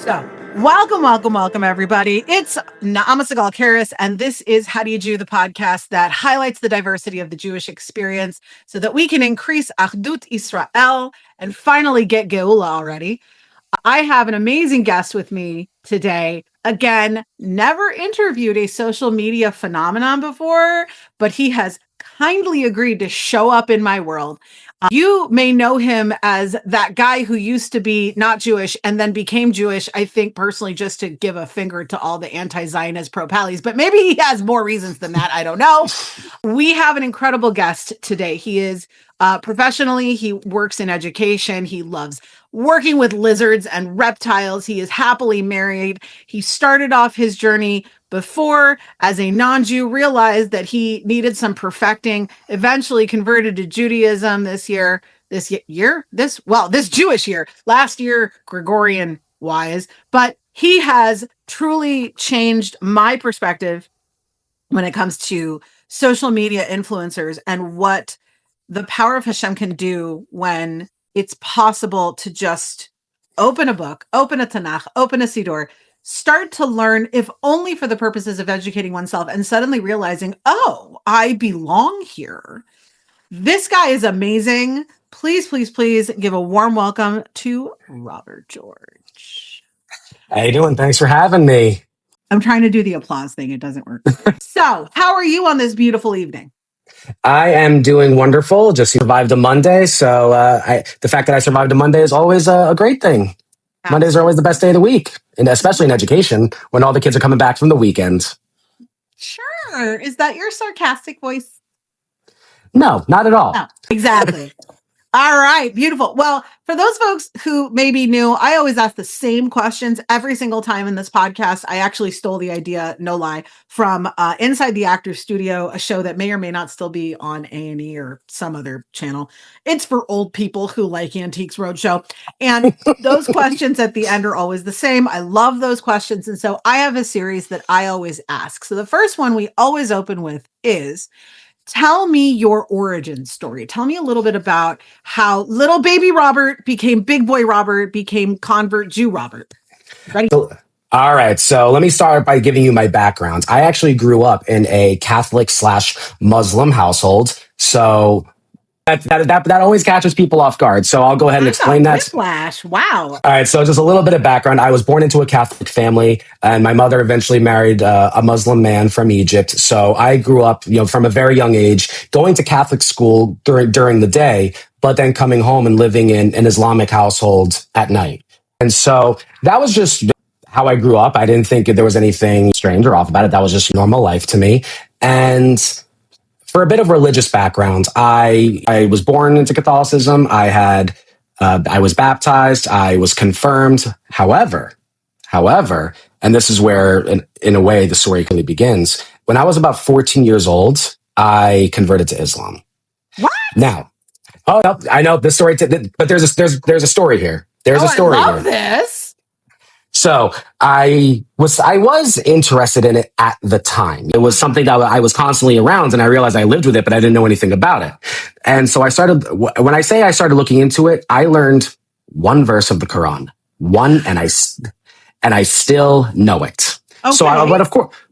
So, welcome, everybody. It's Naama Sigal Karis, and this is How Do You Jew, the podcast that highlights the diversity of the Jewish experience so that we can increase Achdut Israel and finally get Geula already. I have an amazing guest with me today. Again, never interviewed a social media phenomenon before, but he has kindly agreed to show up in my world. You may know him as that guy who used to be not Jewish and then became Jewish, I think personally, just to give a finger to all the anti-Zionist pro-Pallies, but maybe he has more reasons than that. I don't know. We have an incredible guest today. He is professionally, he works in education. He loves working with lizards and reptiles. He is happily married. He started off his journey before as a non-Jew, realized that he needed some perfecting, eventually converted to Judaism this Jewish year, last year, Gregorian wise, but he has truly changed my perspective when it comes to social media influencers and what the power of Hashem can do when it's possible to just open a book, open a Tanakh, open a Siddur, start to learn, if only for the purposes of educating oneself, and suddenly realizing, oh, I belong here. This guy is amazing. Please, please, please give a warm welcome to Robert George. How you doing? Thanks for having me. I'm trying to do the applause thing. It doesn't work. So, how are you on this beautiful evening? I am doing wonderful. Just survived a Monday. So the fact that I survived a Monday is always a great thing. Mondays are always the best day of the week, and especially in education when all the kids are coming back from the weekend. Sure. Is that your sarcastic voice? No, not at all. No, exactly. All right. Beautiful. Well, for those folks who may be new, I always ask the same questions every single time in this podcast. I actually stole the idea, no lie, from Inside the Actors Studio, a show that may or may not still be on A&E or some other channel. It's for old people who like Antiques Roadshow. And those questions at the end are always the same. I love those questions. And so I have a series that I always ask. So the first one we always open with is, tell me your origin story. Tell me a little bit about how little baby Robert became big boy Robert, became convert Jew Robert. Ready? All right. So let me start by giving you my background. I actually grew up in a Catholic/Muslim household. So that always catches people off guard. So I'll go ahead and explain that. Whiplash. Wow. All right. So just a little bit of background. I was born into a Catholic family, and my mother eventually married a Muslim man from Egypt. So I grew up, from a very young age, going to Catholic school during the day, but then coming home and living in an Islamic household at night. And so that was just how I grew up. I didn't think there was anything strange or off about it. That was just normal life to me. And for a bit of religious background, I was born into Catholicism. I was baptized. I was confirmed. However, and this is where, in a way, the story really begins. When I was about 14 years old, I converted to Islam. What? Now, no, I know the story, but there's a story here. There's a story I love here. This. So I was interested in it at the time. It was something that I was constantly around, and I realized I lived with it, but I didn't know anything about it. And so I started looking into it, I learned one verse of the Quran, and I still know it. Okay. So,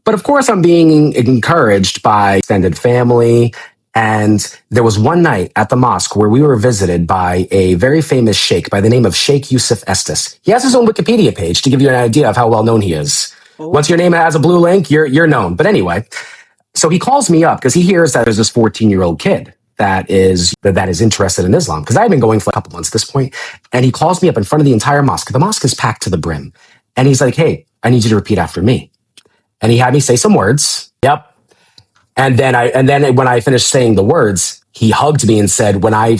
but of course, I'm being encouraged by extended family. And there was one night at the mosque where we were visited by a very famous sheikh by the name of Sheikh Yusuf Estes. He has his own Wikipedia page to give you an idea of how well known he is. Oh. Once your name has a blue link, you're known. But anyway, so he calls me up because he hears that there's this 14-year-old kid that is interested in Islam, because I had been going for a couple months at this point. And he calls me up in front of the entire mosque. The mosque is packed to the brim. And he's like, "Hey, I need you to repeat after me." And he had me say some words. Yep. And then when I finished saying the words, he hugged me and said, when I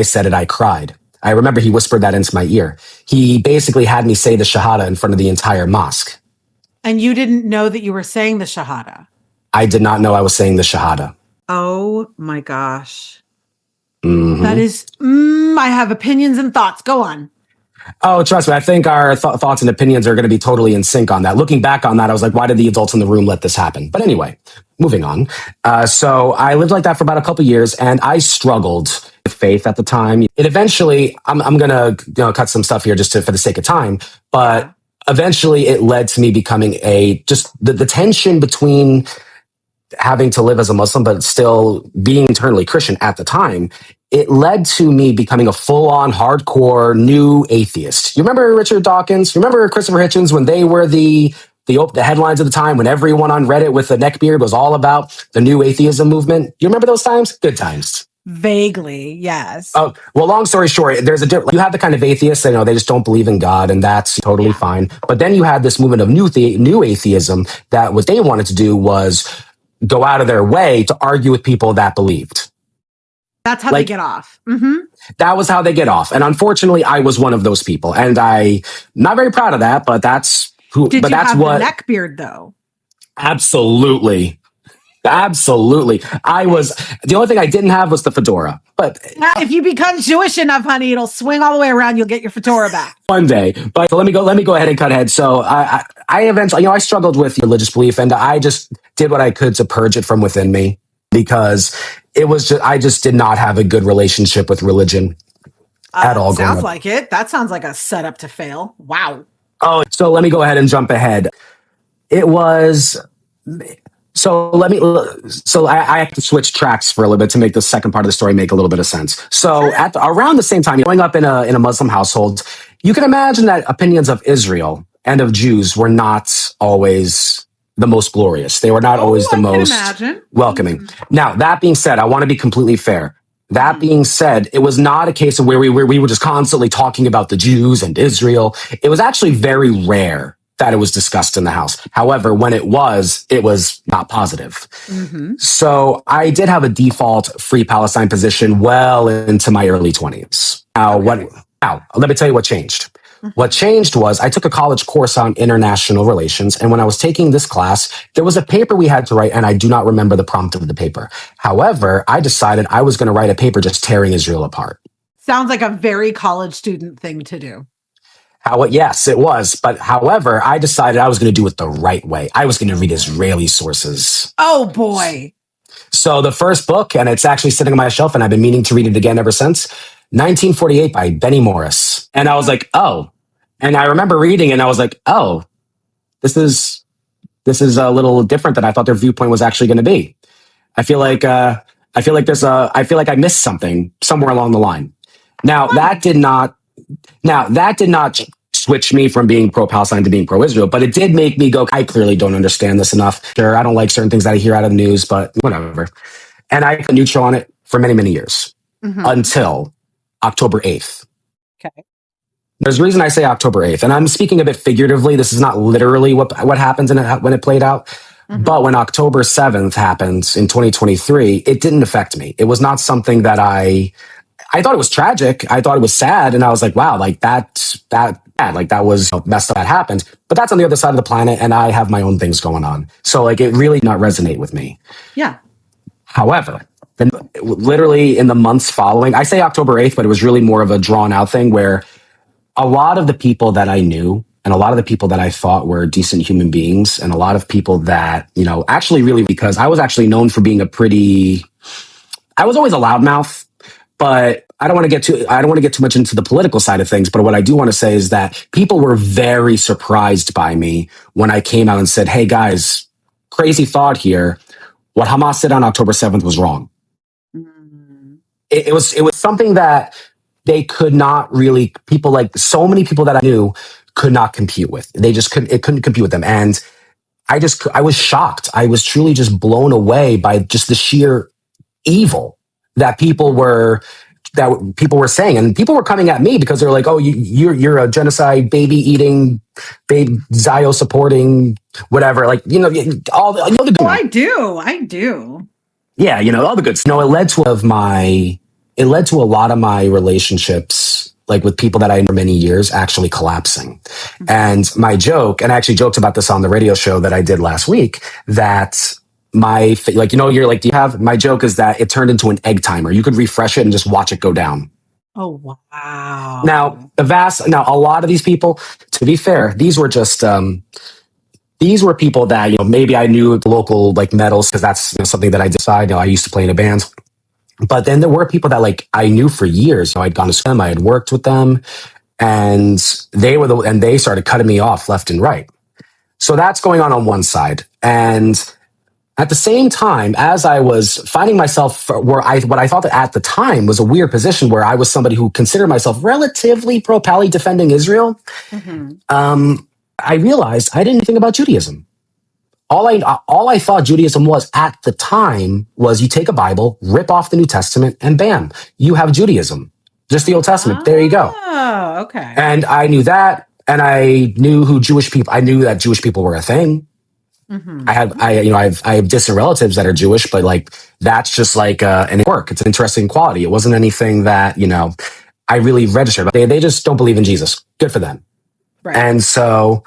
said it, I cried. I remember he whispered that into my ear. He basically had me say the Shahada in front of the entire mosque. And you didn't know that you were saying the Shahada? I did not know I was saying the Shahada. Oh my gosh. Mm-hmm. That is, I have opinions and thoughts. Go on. Oh, trust me. I think our thoughts and opinions are going to be totally in sync on that. Looking back on that, I was like, why did the adults in the room let this happen? But anyway, moving on. So I lived like that for about a couple years, and I struggled with faith at the time. It eventually, I'm going to cut some stuff here just for the sake of time, but eventually it led to me becoming just the tension between having to live as a Muslim, but still being internally Christian at the time. It led to me becoming a full-on hardcore new atheist. You remember Richard Dawkins? You remember Christopher Hitchens when they were the headlines of the time, when everyone on Reddit with the neckbeard was all about the new atheism movement? You remember those times? Good times. Vaguely, yes. Oh, well, long story short, you have the kind of atheists that, they just don't believe in God, and that's totally fine. But then you had this movement of new atheism that what they wanted to do was go out of their way to argue with people that believed. That's how they get off. Mm-hmm. That was how they get off. And unfortunately, I was one of those people. And I'm not very proud of that, but that's who. Did but you that's have what, the neckbeard, though? Absolutely. Absolutely. The only thing I didn't have was the fedora. But now, if you become Jewish enough, honey, it'll swing all the way around. You'll get your fedora back one day. But so let me go ahead and cut ahead. So I eventually, I struggled with religious belief, and I just did what I could to purge it from within me, because I just did not have a good relationship with religion at all. Sounds like it. That sounds like a setup to fail. Wow. Oh, so let me go ahead and jump ahead. It was. So I have to switch tracks for a little bit to make the second part of the story make a little bit of sense. So around the same time, growing up in a Muslim household, you can imagine that opinions of Israel and of Jews were not always the most glorious. They were not always the most welcoming. Mm-hmm. Now, that being said, I want to be completely fair. That being said, it was not a case of where we were just constantly talking about the Jews and Israel. It was actually very rare that it was discussed in the house. However, when it was not positive. Mm-hmm. So I did have a default Free Palestine position well into my early 20s. Now, let me tell you what changed. Mm-hmm. What changed was I took a college course on international relations. And when I was taking this class, there was a paper we had to write, and I do not remember the prompt of the paper. However, I decided I was going to write a paper just tearing Israel apart. Sounds like a very college student thing to do. Yes, it was. But however, I decided I was going to do it the right way. I was going to read Israeli sources. Oh, boy. So the first book, and it's actually sitting on my shelf, and I've been meaning to read it again ever since, 1948 by Benny Morris. And I was like, oh. And I remember reading it, and I was like, oh, this is a little different than I thought their viewpoint was actually going to be. I feel like I missed something somewhere along the line. Now, that did not switch me from being pro-Palestine to being pro-Israel, but it did make me go, I clearly don't understand this enough. Sure, I don't like certain things that I hear out of the news, but whatever. And I got neutral on it for many, many years, until October 8th. Okay. There's a reason I say October 8th, and I'm speaking a bit figuratively. This is not literally what happens when it played out. Mm-hmm. But when October 7th happened in 2023, it didn't affect me. It was not something that I thought it was tragic. I thought it was sad. And I was like, wow, like that was messed up. That happened. But that's on the other side of the planet. And I have my own things going on. So like, it really did not resonate with me. Yeah. However, then literally in the months following, I say October 8th, but it was really more of a drawn out thing where a lot of the people that I knew and a lot of the people that I thought were decent human beings and a lot of people that, actually really, because I was actually known for being I was always a loudmouth. But I don't want to get too much into the political side of things. But what I do want to say is that people were very surprised by me when I came out and said, hey, guys, crazy thought here. What Hamas did on October 7th was wrong. Mm. It was something that they could not really, people like so many people that I knew could not compute with. It couldn't compute with them. And I was shocked. I was truly just blown away by just the sheer evil that people were saying, and people were coming at me because they're like, "Oh, you're a genocide, baby eating, Zio supporting, whatever." Like all the good. Oh, I do. Yeah, all the good. It led to a lot of my relationships, like with people that I knew for many years, actually collapsing. Mm-hmm. And my joke, and I actually joked about this on the radio show that I did last week, that. My joke is that it turned into an egg timer. You could refresh it and just watch it go down. Oh, wow. Now, a lot of these people, to be fair, these were just, these were people that, maybe I knew the local metals because that's something that I decided, I used to play in a band. But then there were people that I knew for years. I'd gone to school, I had worked with them. and they started cutting me off left and right. So that's going on one side. And at the same time, as I was finding myself what I thought that at the time was a weird position where I was somebody who considered myself relatively pro-Pali defending Israel, I realized I didn't think about Judaism. All I thought Judaism was at the time was you take a Bible, rip off the New Testament, and bam, you have Judaism. Just the Old Testament. There you go. Oh, okay. And I knew that, and I knew I knew that Jewish people were a thing. I have distant relatives that are Jewish, but like that's just like an work. It's an interesting quality. It wasn't anything that I really registered. But they just don't believe in Jesus. Good for them. Right. And so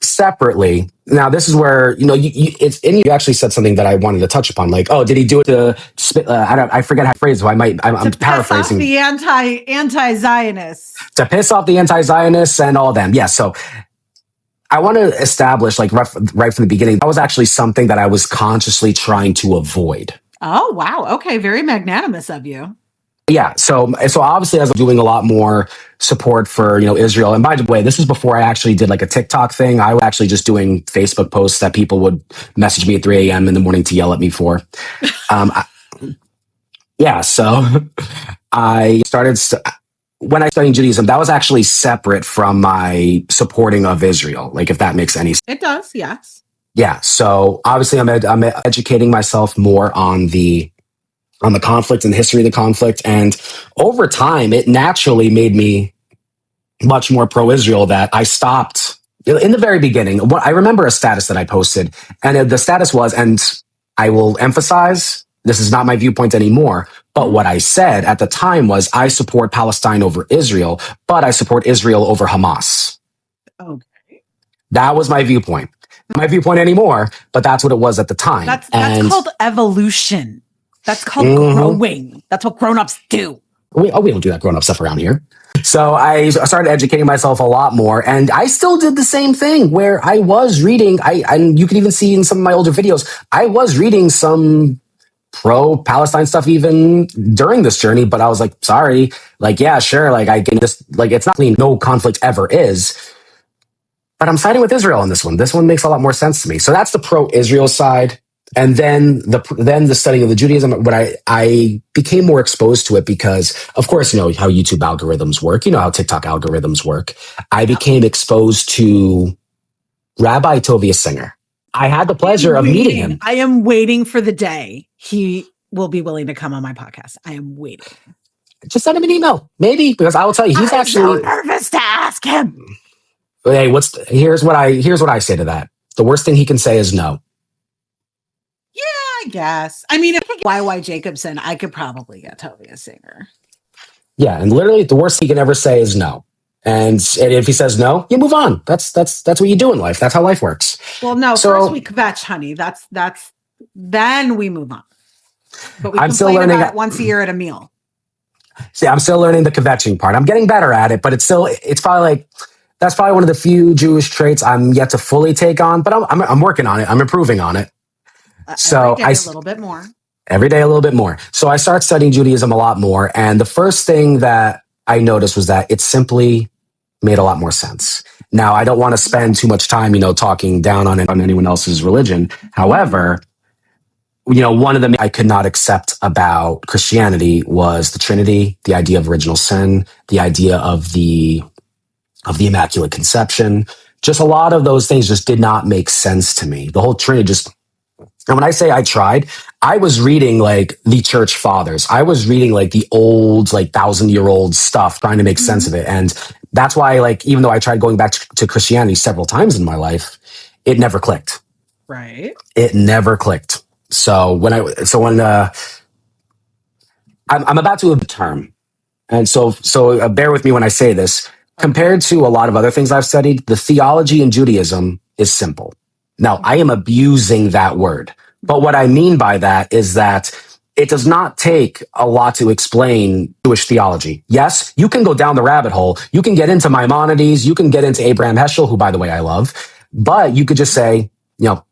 separately, now this is where you actually said something that I wanted to touch upon. Like, oh, did he do it to spit? I forget how to phrase it. So I'm paraphrasing. Piss off the anti-Zionists. To piss off the anti-Zionists and all them. Yeah. So I want to establish, like, right from the beginning, that was actually something that I was consciously trying to avoid. Oh, wow. Okay. Very magnanimous of you. Yeah. So obviously, as I'm doing a lot more support for, Israel. And by the way, this is before I actually did like a TikTok thing. I was actually just doing Facebook posts that people would message me at 3 a.m. in the morning to yell at me for. So I started... When I studied Judaism, that was actually separate from my supporting of Israel, like if that makes any sense. It does, yes. Yeah. So obviously I'm educating myself more on the conflict and the history of the conflict. And over time, it naturally made me much more pro-Israel that I stopped in the very beginning. I remember a status that I posted, and the status was, and I will emphasize, this is not my viewpoint anymore, but what I said at the time was I support Palestine over Israel, but I support Israel over Hamas. Okay. That was my viewpoint. Not my viewpoint anymore, but that's what it was at the time. That's called evolution. That's called growing. That's what grown-ups do. We don't do that grown-up stuff around here. So I started educating myself a lot more, and I still did the same thing where I was reading, and you can even see in some of my older videos, I was reading some pro-Palestine stuff even during this journey, but I was like, sorry, like, yeah, sure, like I can just, like, it's not clean, no conflict ever is, but I'm siding with Israel on this one. This one makes a lot more sense to me. So that's the pro-Israel side. And then the studying of the Judaism, when I became more exposed to it because, of course, you know how YouTube algorithms work, you know how TikTok algorithms work. I became exposed to Rabbi Tovia Singer. I had the pleasure of meeting him. I am waiting for the day he will be willing to come on my podcast. I am waiting. Just send him an email, maybe, because I will tell you, he's I'm actually so nervous to ask him. Hey, here's what I say to that. The worst thing he can say is no. Yeah, I guess. I mean, if I get YY Jacobson, I could probably get Tovia Singer. Yeah, and literally the worst he can ever say is no. And if he says no, you move on. That's what you do in life. That's how life works. Well, no, first we kvetch, honey. That's then we move on. But we complain about it once a year at a meal. See, I'm still learning the kvetching part. I'm getting better at it, but it's probably like that's probably one of the few Jewish traits I'm yet to fully take on. But I'm working on it. I'm improving on it. So every day a little bit more. Every day a little bit more. So I start studying Judaism a lot more, and the first thing that I noticed was that it simply made a lot more sense. Now, I don't want to spend too much time, talking down on anyone else's religion. However, one of the I could not accept about Christianity was the Trinity, the idea of original sin, the idea of the Immaculate Conception. Just a lot of those things just did not make sense to me. The whole Trinity and when I say I tried, I was reading like the church fathers. I was reading like the old, like 1,000-year-old stuff, trying to make sense of it. And that's why, like, even though I tried going back to Christianity several times in my life, it never clicked. Right. It never clicked. So when I'm about to a term, and so bear with me when I say this. Compared to a lot of other things I've studied, the theology in Judaism is simple. Now, I am abusing that word, but what I mean by that is that it does not take a lot to explain Jewish theology. Yes, you can go down the rabbit hole. You can get into Maimonides. You can get into Abraham Heschel, who, by the way, I love. But you could just say,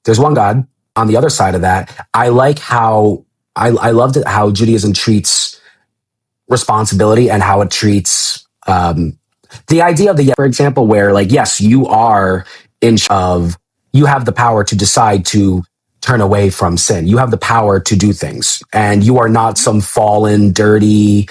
there's one God. On the other side of that, I like how I loved how Judaism treats responsibility and how it treats The idea of for example, where like, yes, you are in of, you have the power to decide to turn away from sin. You have the power to do things, and you are not some fallen, dirty,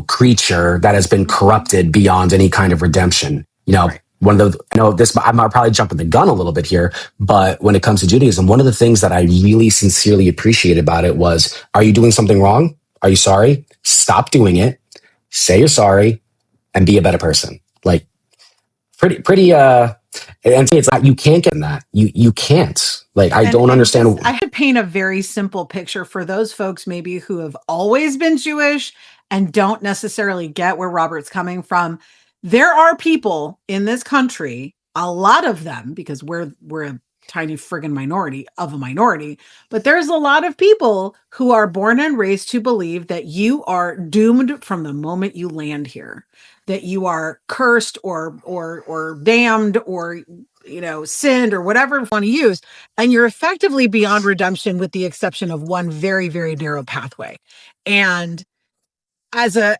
creature that has been corrupted beyond any kind of redemption. Right. One of the, this, I might probably jumping the gun a little bit here, but when it comes to Judaism, one of the things that I really sincerely appreciate about it was, are you doing something wrong? Are you sorry? Stop doing it. Say you're sorry and be a better person. Like pretty, and it's not, you can't get in that. You can't. Like, I don't understand. I could paint a very simple picture for those folks maybe who have always been Jewish and don't necessarily get where Robert's coming from. There are people in this country, a lot of them, because we're a tiny friggin' minority of a minority, but there's a lot of people who are born and raised to believe that you are doomed from the moment you land here, that you are cursed or damned or sinned or whatever you want to use, and you're effectively beyond redemption with the exception of one very, very narrow pathway. And as a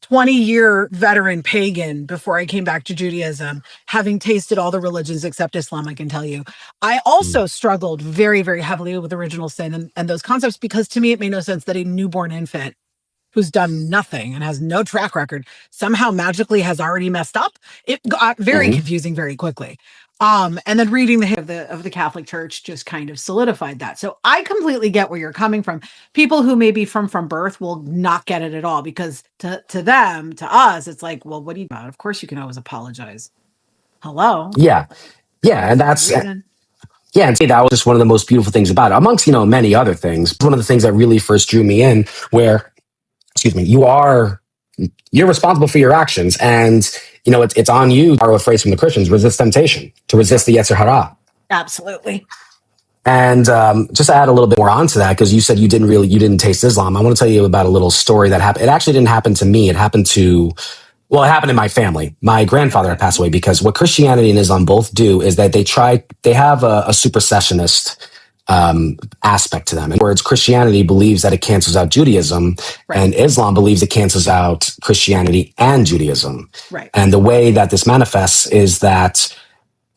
20-year veteran pagan before I came back to Judaism, having tasted all the religions except Islam, I can tell you, I also struggled very, very heavily with original sin and those concepts, because to me, it made no sense that a newborn infant who's done nothing and has no track record somehow magically has already messed up. It got very confusing very quickly. And then reading the history of the Catholic Church just kind of solidified that. So I completely get where you're coming from. People who maybe from birth will not get it at all, because to them, to us, it's like, well, what do you about? Of course you can always apologize. Hello. Yeah. And that's, and that was just one of the most beautiful things about it, amongst, many other things. One of the things that really first drew me in, where, you're responsible for your actions, and it's on you. Borrow a phrase from the Christians: resist temptation, to resist the Yetzer Hara. Absolutely. And just to add a little bit more onto that, because you said you didn't taste Islam, I want to tell you about a little story that happened. It actually didn't happen to me. It happened in my family. My grandfather had passed away, because what Christianity and Islam both do is that they have a supersessionist aspect to them. In other words, Christianity believes that it cancels out Judaism, and Islam believes it cancels out Christianity and Judaism. Right. And the way that this manifests is that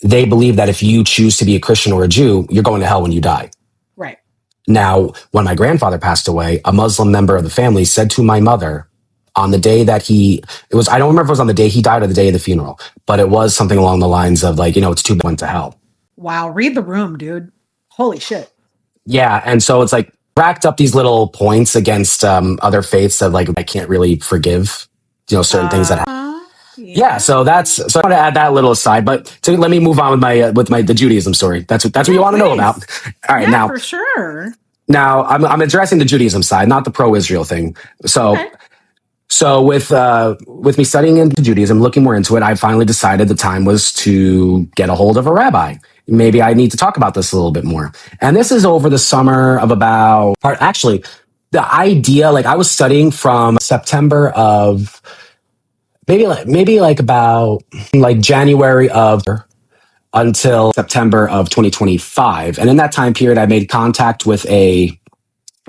they believe that if you choose to be a Christian or a Jew, you're going to hell when you die. Right. Now, when my grandfather passed away, a Muslim member of the family said to my mother on the day that I don't remember if it was on the day he died or the day of the funeral, but it was something along the lines of like, it's too bad he went to hell. Wow. Read the room, dude. Holy shit. Yeah. And so it's like racked up these little points against other faiths that like I can't really forgive, certain things that happen. Yeah. So I want to add that little aside, but let me move on with the Judaism story. That's what you want to know about. All right. Now, for sure. Now I'm addressing the Judaism side, not the pro-Israel thing. So, So with me studying into Judaism, looking more into it, I finally decided the time was to get a hold of a rabbi. Maybe I need to talk about this a little bit more. And this is over the summer of the idea, like I was studying from September of maybe like about like January of until September of 2025. And in that time period, I made contact with an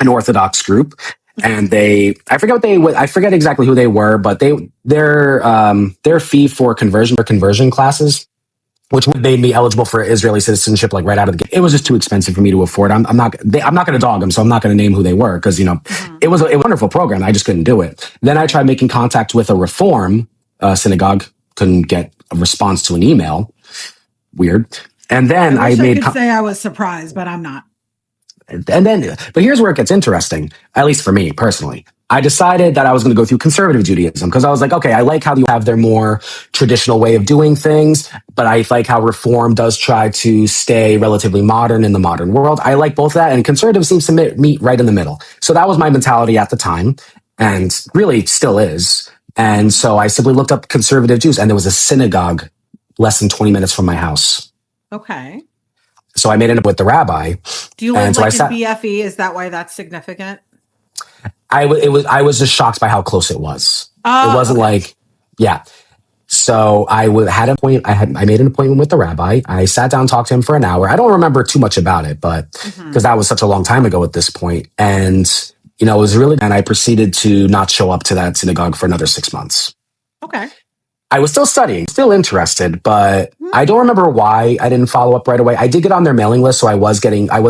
Orthodox group. And I forget exactly who they were, but their fee for conversion classes, which made me eligible for Israeli citizenship, like right out of the gate. It was just too expensive for me to afford. I'm not going to dog them, so I'm not going to name who they were, because it was a wonderful program. I just couldn't do it. Then I tried making contact with a Reform synagogue, couldn't get a response to an email. Weird. And then I could say I was surprised, but I'm not. But here's where it gets interesting, at least for me personally. I decided that I was going to go through conservative Judaism, because I was like, okay, I like how you have their more traditional way of doing things, but I like how Reform does try to stay relatively modern in the modern world. I like both of that, and conservative seems to meet right in the middle. So that was my mentality at the time, and really still is. And so I simply looked up conservative Jews, and there was a synagogue less than 20 minutes from my house. Okay. So I made it up with the rabbi. Do you live in BFE? Is that why that's significant? I was just shocked by how close it was. It wasn't like, yeah. So I made an appointment with the rabbi. I sat down, talked to him for an hour. I don't remember too much about it, but because that was such a long time ago at this point. And, it was really, and I proceeded to not show up to that synagogue for another 6 months. Okay. I was still studying, still interested, but I don't remember why I didn't follow up right away. I did get on their mailing list, so I was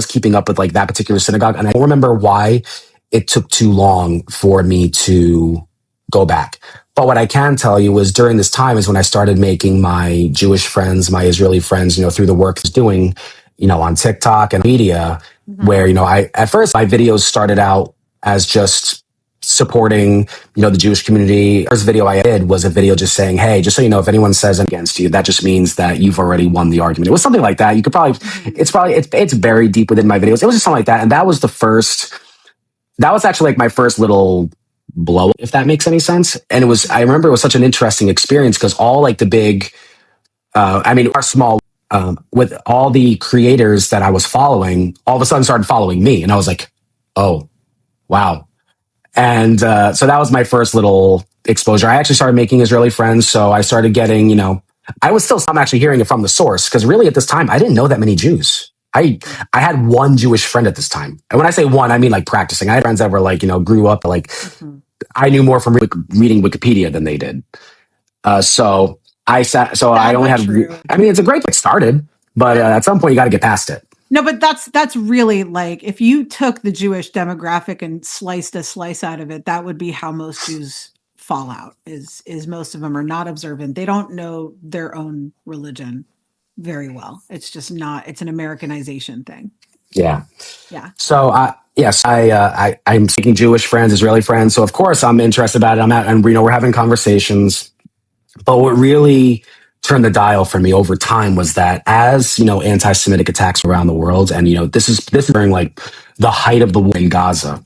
keeping up with like that particular synagogue, and I don't remember why it took too long for me to go back. But what I can tell you is during this time is when I started making my Jewish friends, my Israeli friends, through the work I was doing, on TikTok and media, where, at first my videos started out as just supporting, the Jewish community. First video I did was a video just saying, hey, just so you know, if anyone says against you, that just means that you've already won the argument. It was something like that. You could probably, it's buried deep within my videos. It was just something like that. And that was actually like my first little blow up, if that makes any sense. And I remember it was such an interesting experience because all like the big, our small, with all the creators that I was following, all of a sudden started following me. And I was like, oh, wow. And so that was my first little exposure. I actually started making Israeli friends. So I started getting, I'm actually hearing it from the source because really at this time, I didn't know that many Jews. I had one Jewish friend at this time. And when I say one, I mean like practicing. I had friends that were like, grew up like I knew more from reading Wikipedia than they did. So I only had, it's a great place started, but at some point you got to get past it. No, but that's really like if you took the Jewish demographic and sliced a slice out of it, that would be how most Jews fall out. Is most of them are not observant. They don't know their own religion very well. It's just not. It's an Americanization thing. Yeah. Yeah. So yes, I'm seeking Jewish friends, Israeli friends. So of course I'm interested about it. And we're having conversations. But what really turned the dial for me over time was that as, anti-Semitic attacks around the world, and, this is during like the height of the war in Gaza,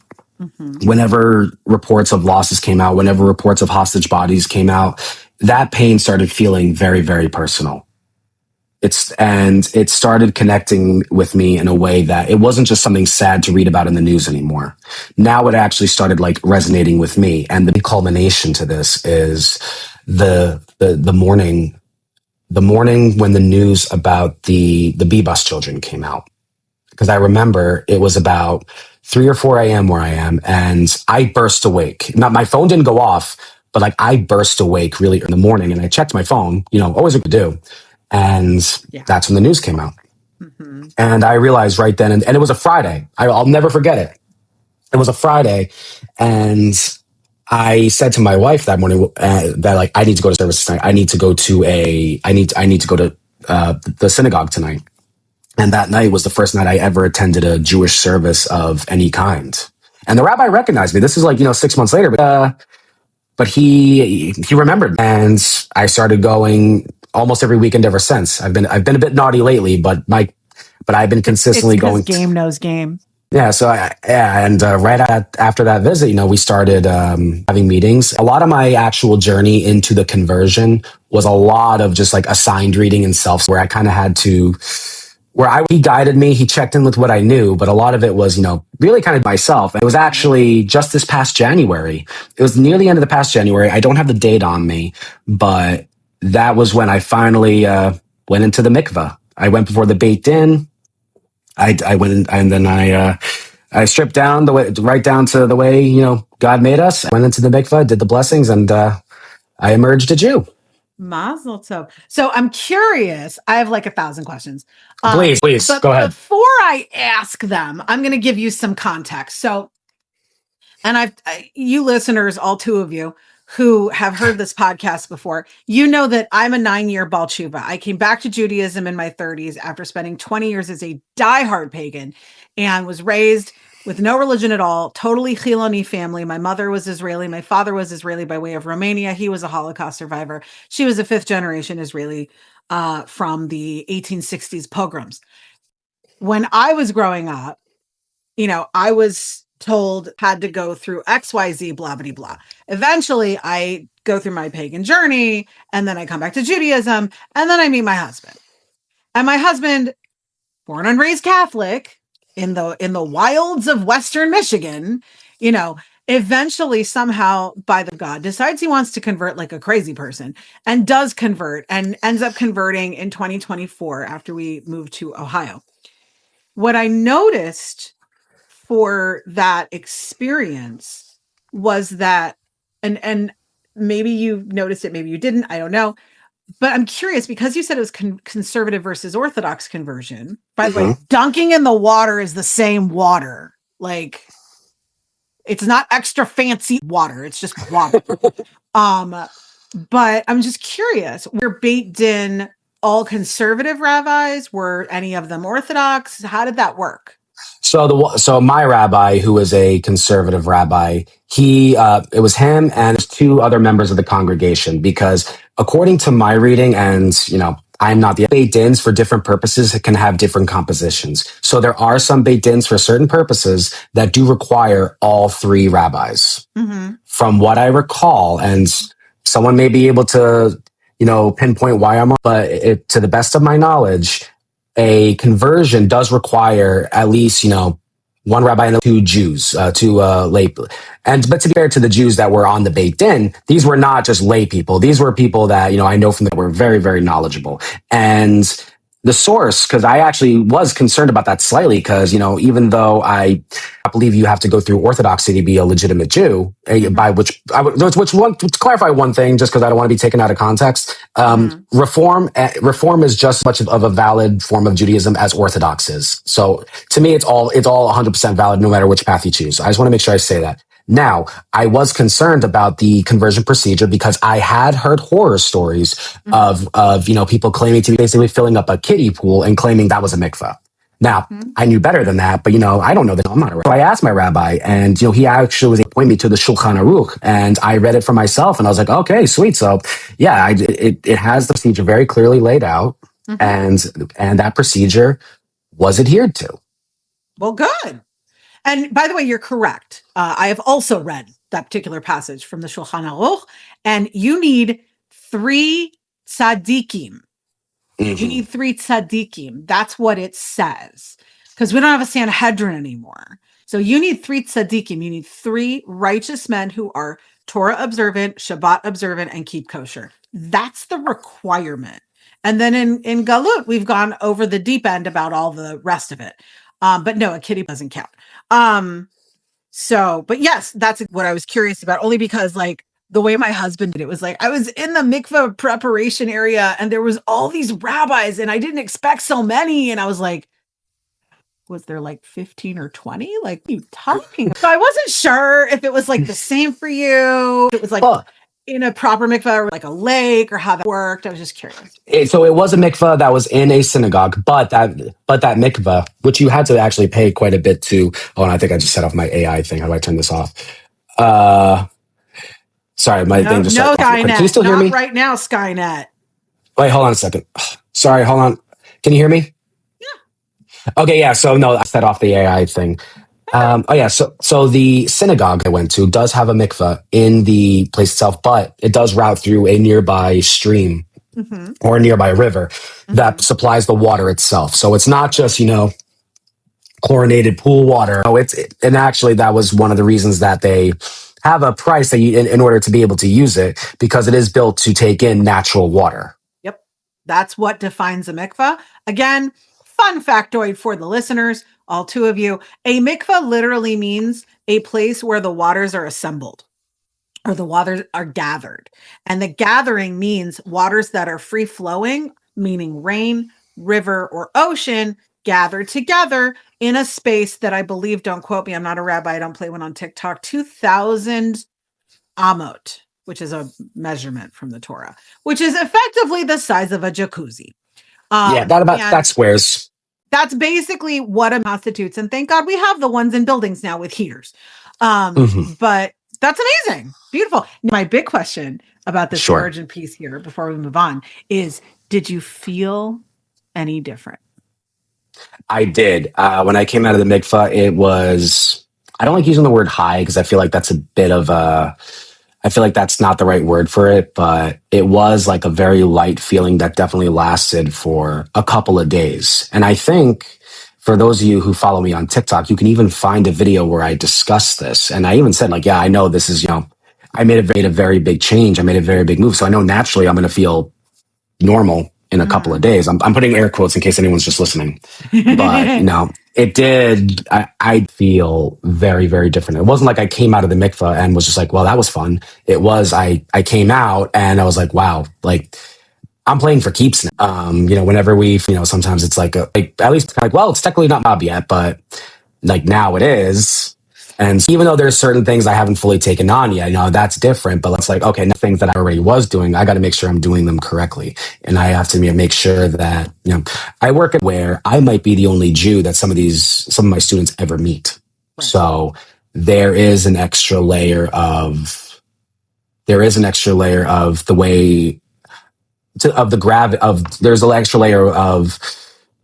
whenever reports of losses came out, whenever reports of hostage bodies came out, that pain started feeling very, very personal. It started connecting with me in a way that it wasn't just something sad to read about in the news anymore. Now it actually started like resonating with me. And the culmination to this is the morning when the news about the B-bus children came out. Because I remember it was about 3 or 4 a.m. where I am, and I burst awake. Not my phone didn't go off, but like I burst awake really in the morning, and I checked my phone. Always a good do, and that's when the news came out. And I realized right then, and it was a Friday. I'll never forget it. It was a Friday, and I said to my wife that morning that like I need to go to service tonight. I need to go to the synagogue tonight. And that night was the first night I ever attended a Jewish service of any kind. And the rabbi recognized me. This is like 6 months later, but he remembered, and I started going almost every weekend ever since. I've been a bit naughty lately, but I've been consistently going. Game knows game. Yeah. So right after that visit, we started having meetings. A lot of my actual journey into the conversion was a lot of just like assigned reading and self, where I kind of had to, he guided me, he checked in with what I knew, but a lot of it was, really kind of myself. It was actually just this past January. It was near the end of the past January. I don't have the date on me, but that was when I finally went into the mikveh. I went before the Beit Din. I went in, and then I stripped down right down to the way, God made us. I went into the mikveh, did the blessings, and I emerged a Jew. Mazel tov. So I'm curious. I have like 1,000 questions. Please, go ahead. Before I ask them, I'm going to give you some context. So, and you listeners, all two of you who have heard this podcast before, that I'm a 9-year Baal Tshuva. I came back to Judaism in my 30s after spending 20 years as a diehard pagan, and was raised with no religion at all, totally Chiloni family. My mother was Israeli. My father was Israeli by way of Romania. He was a Holocaust survivor. She was a 5th generation Israeli from the 1860s pogroms. When I was growing up, I was told had to go through XYZ, blah, blah, blah. Eventually, I go through my pagan journey, and then I come back to Judaism, and then I meet my husband. And my husband, born and raised Catholic, in the wilds of Western Michigan, eventually somehow by the God decides he wants to convert like a crazy person, and does convert, and ends up converting in 2024 after we moved to Ohio. What I noticed for that experience was that, and maybe you noticed it, maybe you didn't. I don't know. But I'm curious because you said it was conservative versus Orthodox conversion. By the way, dunking in the water is the same water. Like, it's not extra fancy water. It's just water. But I'm just curious. Were Beit Din all conservative rabbis? Were any of them Orthodox? How did that work? So my rabbi, who was a conservative rabbi, it was him and two other members of the congregation, because according to my reading, and I'm not the Beit Dins for different purposes, it can have different compositions. So there are some Beit Dins for certain purposes that do require all three rabbis. From what I recall, and someone may be able to, pinpoint why I'm wrong, but to the best of my knowledge, a conversion does require at least, one rabbi and two Jews, two lay. But to be fair to the Jews that were on the Beit Din, these were not just lay people. These were people that, I know from that were very, very knowledgeable. And the source, because I actually was concerned about that slightly, because, even though I believe you have to go through orthodoxy to be a legitimate Jew, by which to clarify one thing, just because I don't want to be taken out of context, reform is just as much of a valid form of Judaism as Orthodox is. So to me, it's all 100% valid, no matter which path you choose. I just want to make sure I say that. Now, I was concerned about the conversion procedure because I had heard horror stories of people claiming to be basically filling up a kiddie pool and claiming that was a mikveh. Now, I knew better than that, but I don't know that. I'm not a rabbi. So I asked my rabbi, and he actually was pointing me to the Shulchan Aruch, and I read it for myself, and I was like, okay, sweet. So yeah, it has the procedure very clearly laid out, and that procedure was adhered to. Well, good. And by the way, you're correct. I have also read that particular passage from the Shulchan Aruch, and you need 3 tzaddikim. You need 3 tzaddikim. That's what it says. Because we don't have a Sanhedrin anymore. So you need 3 tzaddikim. You need 3 righteous men who are Torah observant, Shabbat observant, and keep kosher. That's the requirement. And then in Galut, we've gone over the deep end about all the rest of it. But no, a kiddie doesn't count. But yes, that's what I was curious about, only because the way my husband did it was I was in the mikveh preparation area and there was all these rabbis and I didn't expect so many. And I was like, was there 15 or 20? What are you talking about? So I wasn't sure if it was the same for you. If it was in a proper mikveh or a lake, or how that worked. I was just curious. So it was a mikveh that was in a synagogue, but that mikveh, which you had to actually pay quite a bit to. Oh, and I think I just set off my AI thing. How do I turn this off? Sorry, my thing just no, Skynet. Can you still hear me? Right now, Skynet. Wait, hold on a second. Sorry, hold on. Can you hear me? Yeah. Okay, yeah. So no, I set off the AI thing. So the synagogue I went to does have a mikveh in the place itself, but it does route through a nearby stream or a nearby river that supplies the water itself. So it's not just, chlorinated pool water. No, and actually that was one of the reasons that they have a price that in order to be able to use it, because it is built to take in natural water. Yep. That's what defines a mikveh. Again, fun factoid for the listeners, all 2 of you. A mikveh literally means a place where the waters are assembled or the waters are gathered. And the gathering means waters that are free flowing, meaning rain, river, or ocean, gathered together in a space that I believe, don't quote me, I'm not a rabbi, I don't play one on TikTok, 2,000 amot, which is a measurement from the Torah, which is effectively the size of a jacuzzi. That squares. That's basically what it constitutes. And thank God we have the ones in buildings now with heaters. But that's amazing. Beautiful. My big question about this origin piece here before we move on is, did you feel any different? I did. When I came out of the mikveh, it was, I don't like using the word high because I feel like that's a bit of I feel like that's not the right word for it, but it was a very light feeling that definitely lasted for a couple of days. And I think for those of you who follow me on TikTok, you can even find a video where I discuss this. And I even said I know this is, I made a very big change. I made a very big move. So I know naturally I'm going to feel normal in a couple of days. I'm putting air quotes in case anyone's just listening. But it did. I feel very, very different. It wasn't like I came out of the mikvah and was just like, well, that was fun. It was, I came out and I was like, wow, like I'm playing for keeps now. Whenever sometimes it's like at least like, well, it's technically not mob yet, but like now it is. And even though there's certain things I haven't fully taken on yet, that's different. But it's like, okay, things that I already was doing, I got to make sure I'm doing them correctly. And I have to make sure that, I work at where I might be the only Jew that some of my students ever meet. Right. So there is an extra layer of the way there's an extra layer of,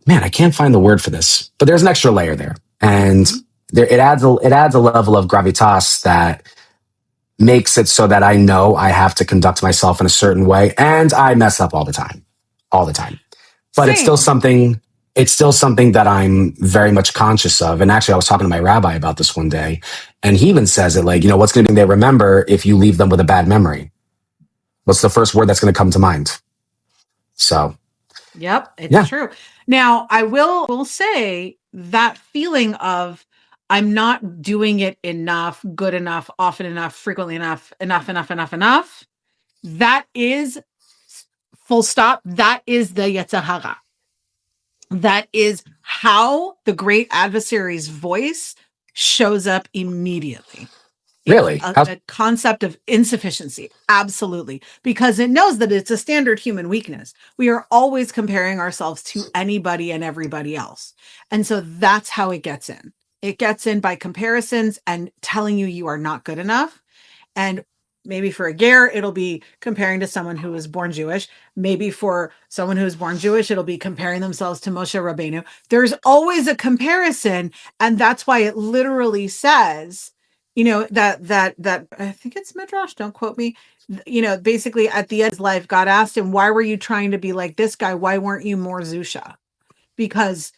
man, I can't find the word for this, but there's an extra layer there. And it adds a level of gravitas that makes it so that I know I have to conduct myself in a certain way, and I mess up all the time. But Same. It's still something that I'm very much conscious of. And actually, I was talking to my rabbi about this one day, and he even says it like, what's going to be they remember if you leave them with a bad memory? What's the first word that's going to come to mind? So, yep, it's true. Now, I will say that feeling of I'm not doing it enough, good enough, often enough, frequently enough. That is full stop. That is the Yetzer Hara. That is how the great adversary's voice shows up immediately. Really? A concept of insufficiency. Absolutely. Because it knows that it's a standard human weakness. We are always comparing ourselves to anybody and everybody else. And so that's how it gets in. It gets in by comparisons and telling you are not good enough. And maybe for a ger, it'll be comparing to someone who was born Jewish. Maybe for someone who is born Jewish, it'll be comparing themselves to Moshe Rabbeinu. There's always a comparison. And that's why it literally says, that I think it's Midrash, don't quote me. Basically at the end of his life, God asked him, why were you trying to be like this guy? Why weren't you more Zusha? Because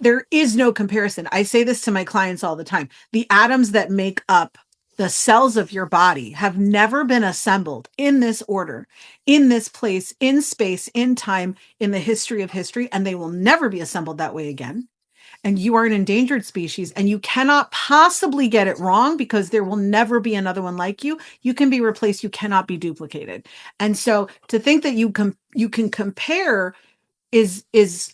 there is no comparison. I say this to my clients all the time. The atoms that make up the cells of your body have never been assembled in this order, in this place, in space, in time, in the history of history, and they will never be assembled that way again. And you are an endangered species, and you cannot possibly get it wrong because there will never be another one like you. You can be replaced. You cannot be duplicated. And so to think that you can compare is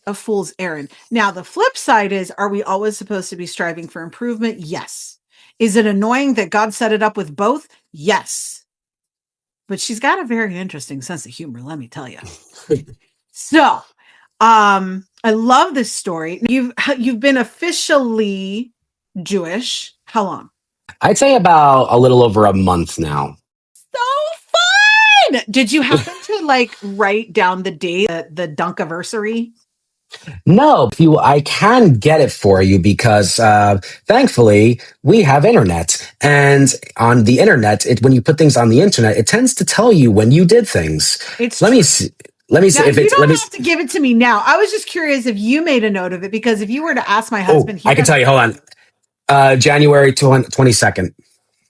a fool's errand. Now, the flip side is, are we always supposed to be striving for improvement? Yes. Is it annoying that God set it up with both? Yes. But she's got a very interesting sense of humor, let me tell you. So, I love this story. You've been officially Jewish. How long? I'd say about a little over a month now. So fun! Did you happen to write down the date, the Dunkiversary? No, I can get it for you because thankfully we have internet, and on the internet, when you put things on the internet, it tends to tell you when you did things. Let me see. Let me see if it's. You don't have to give it to me now. I was just curious if you made a note of it, because if you were to ask my husband, I can tell you. Hold on, January 22nd.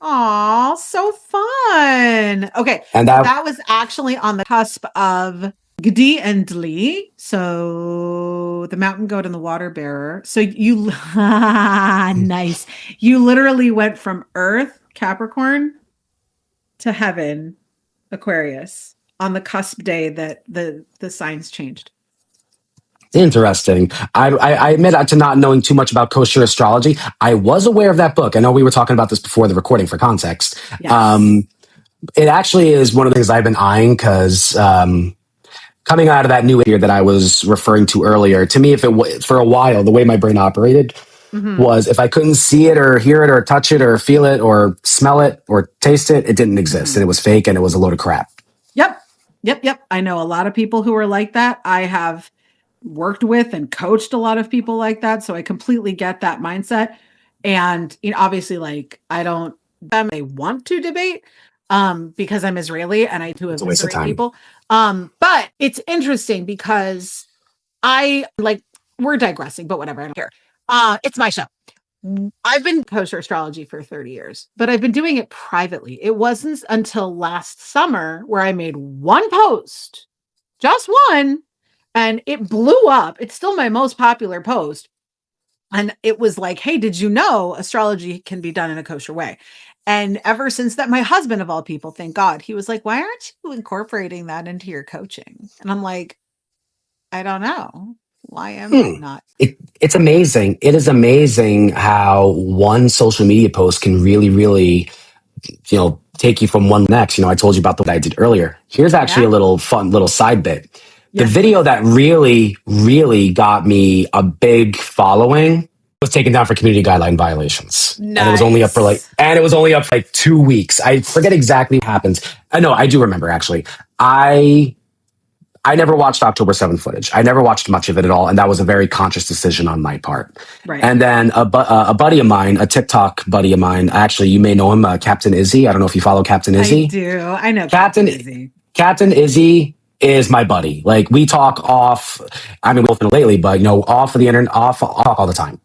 Aw, so fun. Okay, and that was actually on the cusp of Gdi and Dli, so the mountain goat and the water bearer. So you, nice. You literally went from Earth, Capricorn, to heaven, Aquarius, on the cusp day that the signs changed. Interesting. I admit to not knowing too much about kosher astrology. I was aware of that book. I know we were talking about this before the recording for context. Yes. It actually is one of the things I've been eyeing because coming out of that new year that I was referring to earlier, to me, for a while, the way my brain operated was if I couldn't see it or hear it or touch it or feel it or smell it or taste it, it didn't exist and it was fake and it was a load of crap. Yep. I know a lot of people who are like that. I have worked with and coached a lot of people like that. So I completely get that mindset. And obviously, I don't want to debate because I'm Israeli and I do eviscerate people. But it's interesting because we're digressing, but whatever, I don't care. It's my show. I've been kosher astrology for 30 years, but I've been doing it privately. It wasn't until last summer where I made one post, just one, And it blew up. It's still my most popular post. And it was like, hey, did you know astrology can be done in a kosher way? And ever since that, my husband, of all people, thank God, he was like, why aren't you incorporating that into your coaching? And I'm like, I don't know. Why am I not? It's amazing. It is amazing how one social media post can really, really, take you from one to the next. I told you about the what I did earlier. Here's actually Yeah. a little fun little side bit. The Yes, video that really, really got me a big following was taken down for community guideline violations. And it was only up for like 2 weeks. I forget exactly what happened. I know, I do remember actually. I never watched October 7th footage. I never watched much of it at all. And that was a very conscious decision on my part. Right. And then a buddy of mine, a TikTok buddy of mine, actually, you may know him, Captain Izzy. I don't know if you follow Captain Izzy. I do. I know Captain Izzy. Captain Izzy is my buddy. Like, we talk off, I mean, we've been lately, but off of the internet, off all the time.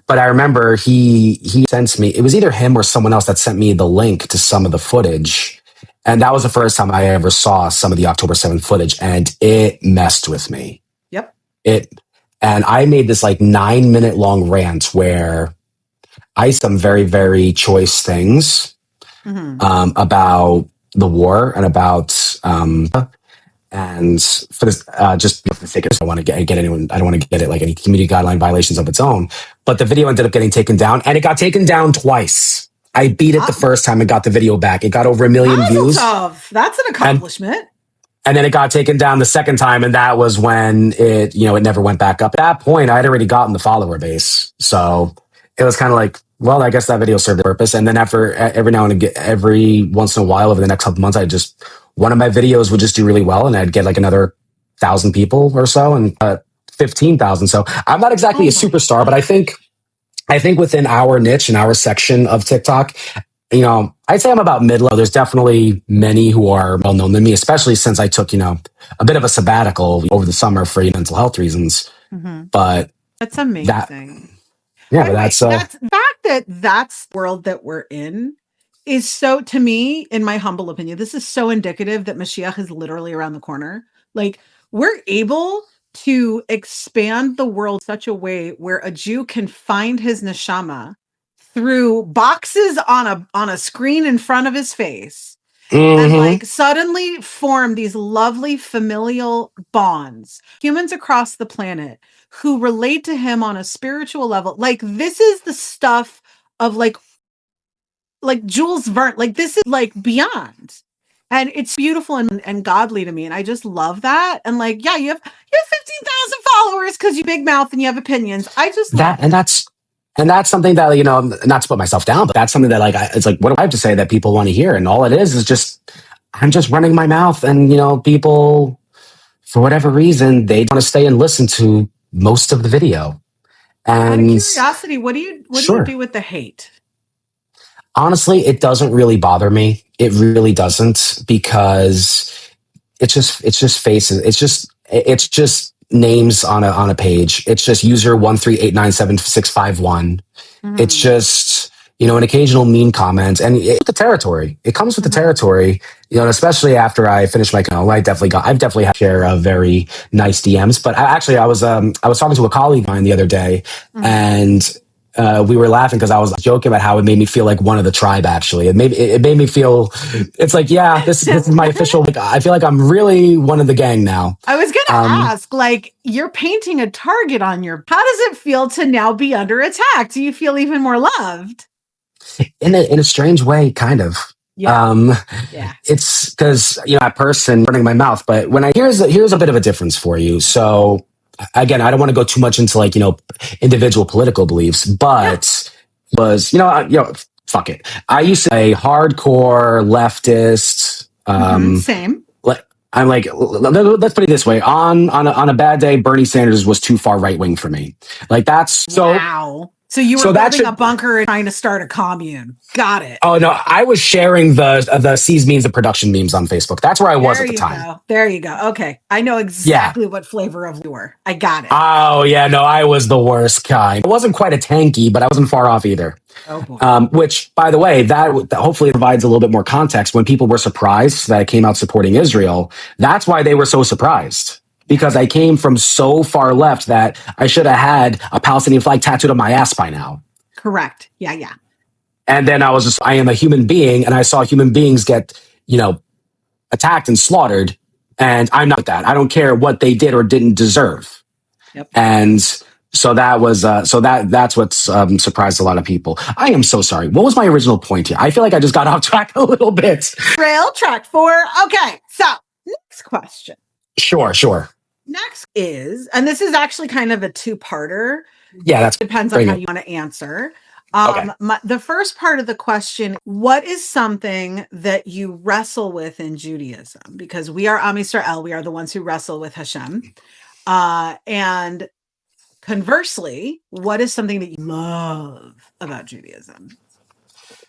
But I remember he sent me, it was either him or someone else that sent me the link to some of the footage. And that was the first time I ever saw some of the October 7th footage, and it messed with me. Yep. And I made this like 9-minute long rant where I said some very, very choice things about the war and about and for this just for the sake of, I don't want to get anyone, I don't want to get it like any community guideline violations of its own, but the video ended up getting taken down, and it got taken down twice. I beat it the first time and got the video back. It got over 1 million views. That's an accomplishment. And then it got taken down the second time, and that was when it never went back up. At that point, I had already gotten the follower base, so it was kind of like, well, I guess that video served a purpose. And then after every once in a while over the next couple months, one of my videos would just do really well, and I'd get like another 1,000 people or so, and 15,000. So I'm not exactly a superstar, but I think within our niche and our section of TikTok, I'd say I'm about mid-level. There's definitely many who are well known than me, especially since I took, a bit of a sabbatical over the summer for mental health reasons. But that's amazing. But that's the fact that's the world that we're in is so, to me, in my humble opinion, this is so indicative that Mashiach is literally around the corner. Like, we're able to expand the world such a way where a Jew can find his neshama through boxes on a screen in front of his face and like suddenly form these lovely familial bonds. Humans across the planet who relate to him on a spiritual level. Like, this is the stuff of like Jules Verne. Like, this is like beyond. And it's beautiful and godly to me. And I just love that. And like, yeah, you have 15,000 followers because you big mouth and you have opinions. I just that, and that's something that, not to put myself down, but that's something that it's like, what do I have to say that people want to hear? And all it is just, I'm just running my mouth, and, people, for whatever reason, they want to stay and listen to most of the video. And out of curiosity, what do you do with the hate? Honestly, it doesn't really bother me. It really doesn't, because it's just faces. It's just names on a page. It's just user 138975651. It's just, an occasional mean comment, and the territory. It comes with the territory, and especially after I finished my canal, I've definitely had a share of very nice DMs. But I was talking to a colleague of mine the other day, and we were laughing because I was joking about how it made me feel like one of the tribe. Actually, it made me feel. It's like, yeah, this is my official. Like, I feel like I'm really one of the gang now. I was gonna ask, like, you're painting a target on your. How does it feel to now be under attack? Do you feel even more loved? In a strange way, kind of. Yeah. It's because that person running my mouth. But here's a bit of a difference for you. So. Again, I don't want to go too much into individual political beliefs, but fuck it. I used to be a hardcore leftist. Same. I'm like, let's put it this way. On a bad day, Bernie Sanders was too far right wing for me. Like, that's so. Wow. So you were building a bunker and trying to start a commune. Got it. Oh, no, I was sharing the C's means of production memes on Facebook. That's where I was at the time. There you go. Okay. I know exactly what flavor of you were. I got it. Oh, yeah. No, I was the worst kind. I wasn't quite a tanky, but I wasn't far off either. Oh, boy. Which, by the way, that hopefully provides a little bit more context. When people were surprised that I came out supporting Israel, that's why they were so surprised. because I came from so far left that I should have had a Palestinian flag tattooed on my ass by now. Correct. Yeah, yeah. And then I am a human being, and I saw human beings get, attacked and slaughtered, and I'm not that. I don't care what they did or didn't deserve. Yep. And so that's what's surprised a lot of people. I am so sorry. What was my original point here? I feel like I just got off track a little bit. Rail track 4. Okay, so next question. Sure. Next is, and this is actually kind of a two-parter. Yeah, that depends on how you want to answer. Okay. The first part of the question, what is something that you wrestle with in Judaism? Because we are Am Yisrael, we are the ones who wrestle with Hashem. And conversely, what is something that you love about Judaism?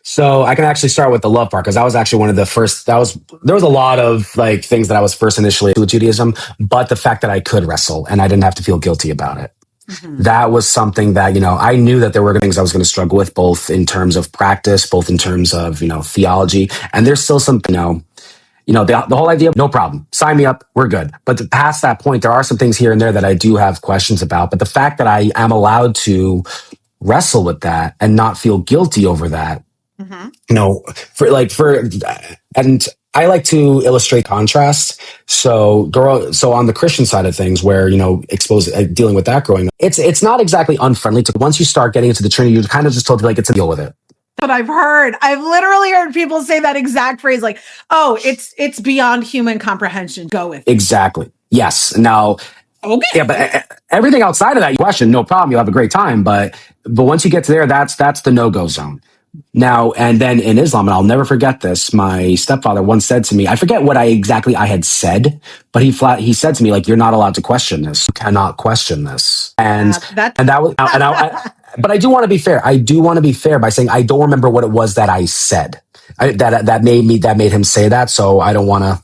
So I can actually start with the love part, because that was actually one of the first. There was a lot of things that I was first initially with Judaism, but the fact that I could wrestle and I didn't have to feel guilty about it. Mm-hmm. That was something that, I knew that there were things I was going to struggle with, both in terms of practice, both in terms of, theology. And there's still some, the whole idea of no problem, sign me up, we're good. But past that point, there are some things here and there that I do have questions about. But the fact that I am allowed to wrestle with that and not feel guilty over that, mm-hmm. And I like to illustrate contrast. So on the Christian side of things, where, dealing with that growing up, it's not exactly unfriendly to, once you start getting into the Trinity, you're kind of just told to it's a deal with it. But I've literally heard people say that exact phrase, like, oh, it's beyond human comprehension. Go with it. Exactly. Yes. Now, okay. Yeah, but everything outside of that, you question, no problem. You'll have a great time. But once you get to there, that's the no-go zone. Now, and then in Islam, and I'll never forget this, my stepfather once said to me, I forget what I had said, but he said to me, you're not allowed to question this. You cannot question this. And that was, but I do want to be fair. I do want to be fair by saying I don't remember what it was that I said that made him say that. So I don't want to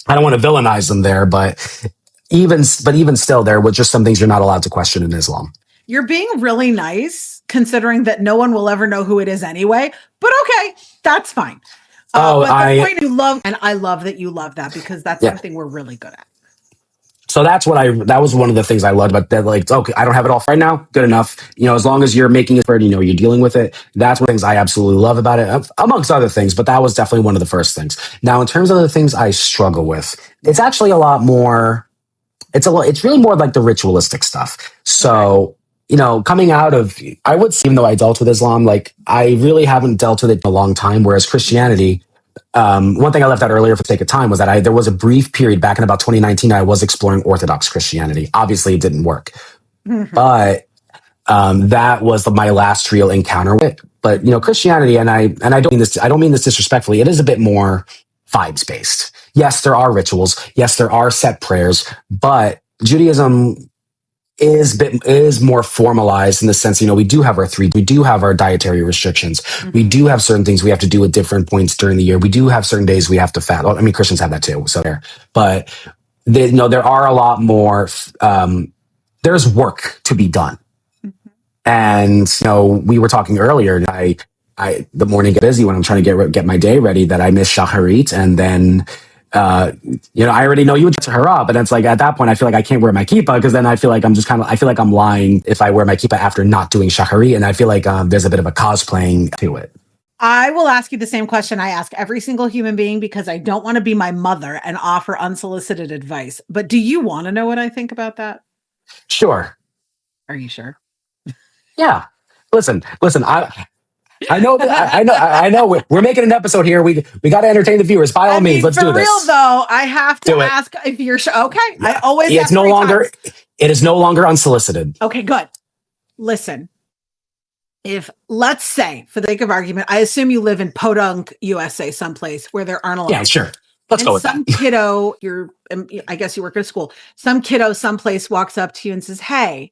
villainize them there, but even still, there were just some things you're not allowed to question in Islam. You're being really nice, considering that no one will ever know who it is anyway. But okay, that's fine. But the point you love, and I love that you love that, because that's something we're really good at. So that was one of the things I loved about that. Okay, I don't have it all right now. Good enough. As long as you're making it for, you're dealing with it. That's one of the things I absolutely love about it, amongst other things. But that was definitely one of the first things. Now, in terms of the things I struggle with, it's actually a lot more. It's really more like the ritualistic stuff. So. Okay. Coming out of, I would say, even though I dealt with Islam, I really haven't dealt with it in a long time. Whereas Christianity, one thing I left out earlier for the sake of time was that there was a brief period back in about 2019, I was exploring Orthodox Christianity. Obviously, it didn't work, mm-hmm. but that was my last real encounter with it. But Christianity, and I don't mean this disrespectfully. It is a bit more vibes based. Yes, there are rituals. Yes, there are set prayers, but Judaism is more formalized in the sense, we do have our dietary restrictions. Mm-hmm. We do have certain things we have to do at different points during the year. We do have certain days we have to fast. I mean, Christians have that too. So but there are a lot more, there's work to be done. Mm-hmm. And, we were talking earlier, the morning get busy when I'm trying to get my day ready, that I miss Shacharit, and then, I already know you would get to Hara, but it's at that point, I feel like I can't wear my kippah, because then I feel like I feel like I'm lying if I wear my kippah after not doing Shacharit. And I feel like there's a bit of a cosplaying to it. I will ask you the same question I ask every single human being, because I don't want to be my mother and offer unsolicited advice. But do you want to know what I think about that? Sure. Are you sure? Yeah. Listen, I know. We're making an episode here. We got to entertain the viewers. By all means, let's do this. For real though, I have to ask if you're sure. Okay, yeah. I always. It is no longer unsolicited. Okay, good. Listen, let's say, for the sake of argument, I assume you live in Podunk, USA, someplace where there aren't a lot. Yeah, sure. Let's go with that. Some kiddo, I guess you work at a school. Some kiddo, someplace walks up to you and says, "Hey,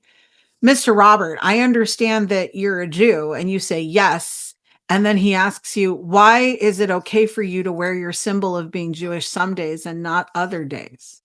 Mr. Robert, I understand that you're a Jew," and you say yes. And then he asks you, why is it okay for you to wear your symbol of being Jewish some days and not other days?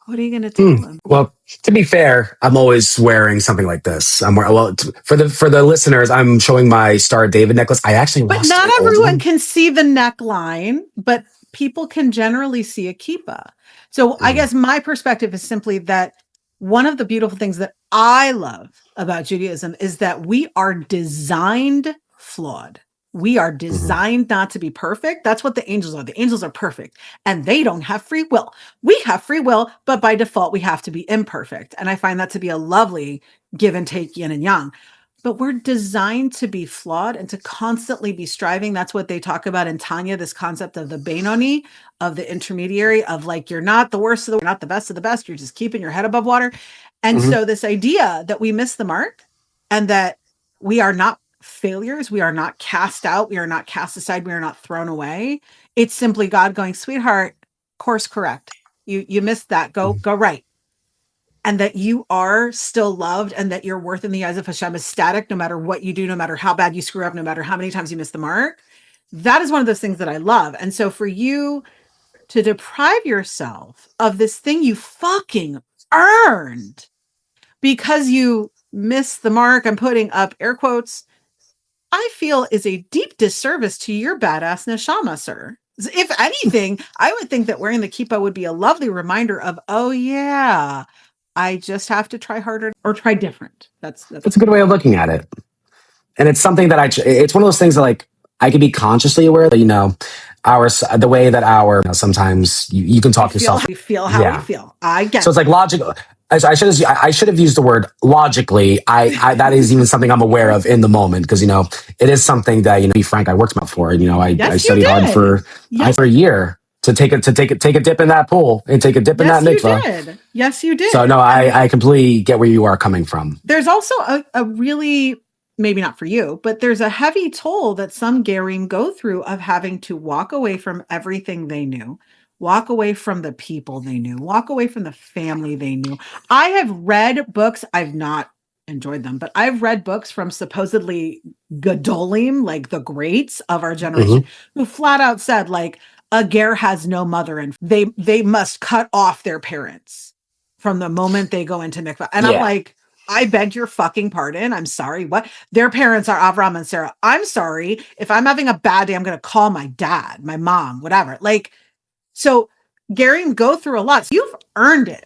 What are you going to tell him? Well, to be fair, I'm always wearing something like this. For the listeners, I'm showing my Star of David necklace. I actually But not everyone can see the neckline, but people can generally see a kippah. So I guess my perspective is simply that one of the beautiful things that I love about Judaism is that we are designed flawed. We are designed not to be perfect. That's what the angels are. The angels are perfect and they don't have free will. We have free will, but by default, we have to be imperfect. And I find that to be a lovely give and take, yin and yang. But we're designed to be flawed and to constantly be striving. That's what they talk about in Tanya, this concept of the Benoni, of the intermediary, of like, you're not the worst of the, you're not the best of the best. You're just keeping your head above water. And so this idea that we miss the mark and that we are not failures, we are not cast out, we are not cast aside, we are not thrown away. It's simply God going, sweetheart, course correct. You missed that. Go right. And that you are still loved and that your worth in the eyes of Hashem is static, no matter what you do, no matter how bad you screw up, no matter how many times you miss the mark. That is one of those things that I love. And so for you to deprive yourself of this thing you fucking earned because you missed the mark, I'm putting up air quotes, I feel is a deep disservice to your badass neshama, sir. If anything, I would think that wearing the kippah would be a lovely reminder of, oh yeah, I just have to try harder or try different. That's a good way of looking at it. And it's something that it's one of those things that like I could be consciously aware that, the way that sometimes you can talk yourself. We feel how we feel. I get so it's like logical. I should have used the word logically. I that is even something I'm aware of in the moment because it is something that to be frank, I worked for. I studied hard for a year to take a dip in that pool and take a dip in that mikvah. Yes, you did. So no, I completely get where you are coming from. There's also a really, maybe not for you, but there's a heavy toll that some gerim go through of having to walk away from everything they knew. Walk away from the people they knew, walk away from the family they knew. I have read books, I've not enjoyed them, but I've read books from supposedly Gedolim, like the greats of our generation, who flat out said like, a ger has no mother and they must cut off their parents from the moment they go into mikvah. And I'm like, I beg your fucking pardon. I'm sorry. What? Their parents are Avram and Sarah. I'm sorry. If I'm having a bad day, I'm going to call my dad, my mom, whatever. Like, so gerim go through a lot. So you've earned it,